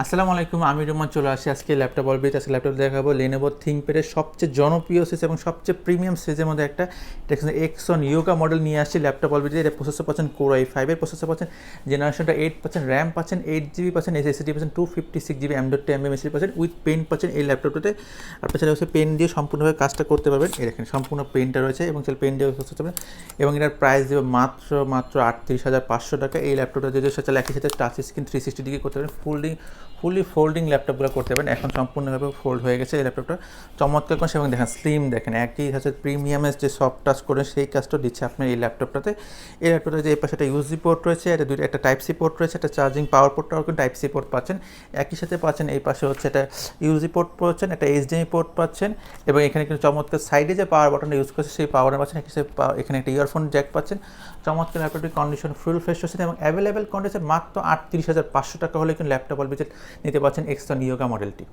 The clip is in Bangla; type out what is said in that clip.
আসসালামু আলাইকুম, আমি রুমান চলে আসি আজকে ল্যাপটপ অলবিট। আজকে ল্যাপটপ দেখাবো Lenovo ThinkPad-এর সবচেয়ে জনপ্রিয় সিরিজ এবং সবচেয়ে প্রিমিয়াম সিরিজের মধ্যে একটা। এটা এক্সন ইয়োগা মডেল নিয়ে আসছি ল্যাপটপ অলবিটে। এটা প্রসেসর পাচ্ছেন Core i5 এর প্রসেসর পাচ্ছেন, জেনারেশনটা 8 পাচ্ছেন, র্যাম পাচ্ছেন 8GB পাচ্ছেন, SSD পাচ্ছেন 256GB, M.2 MMSD পাচ্ছেন, উইথ পেন পাচ্ছেন এই ল্যাপটপটাতে। আপনার চাইলে হচ্ছে পেন দিয়ে সম্পূর্ণভাবে কাজটা করতে পারবেন। এই দেখেন সম্পূর্ণ পেনটা রয়েছে এবং চাইলে পেন দিয়ে করতে পারবেন। এবং এটার প্রাইস দেবে মাত্র 38,500 টাকা। এই ল্যাপটপটা যদি চাইলে একই সাথে টাচ স্ক্রিন 360 ডিগ্রি করতে পারবেন, ফুলি ফোল্ডিং ল্যাপটপগুলো করতে পারেন। এখন সম্পূর্ণভাবে ফোল্ড হয়ে গেছে এই ল্যাপটপটা। চমৎকার কোন এবং দেখেন স্লিম, দেখেন একই হচ্ছে প্রিমিয়ামের যে সফট টাচ করে সেই কাজটা দিচ্ছে আপনার এই ল্যাপটপটাতে। এই ল্যাপটপটা যে এই পাশে একটা ইউএসবি পোর্ট রয়েছে, এটা একটা টাইপ সি পোর্ট রয়েছে, একটা চার্জিং পাওয়ার পোর্টটাও কিন্তু টাইপ সি পোর্ট পাচ্ছেন। একই সাথে পাচ্ছেন এই পাশে হচ্ছে একটা ইউএসবি পোর্ট পাচ্ছেন, একটা এইচডিএমআই পোর্ট পাচ্ছেন, এবং এখানে কিন্তু চমৎকার সাইডে যে পাওয়ার বাটনটা ইউজ করছে সেই পাওয়ার পাচ্ছেন। একই সাথে এখানে একটা ইয়ারফোন জ্যাক পাচ্ছেন। চমৎকার ল্যাপটপটির কন্ডিশন ফুল ফ্রেশ হচ্ছে এবং অ্যাভেলেবেল কন্ডিশন মাত্র 38,500 টাকা হলে কিন্তু ল্যাপটপ অলবিট নিতে পারছেন এক্সন ইয়োগা মডেলটি।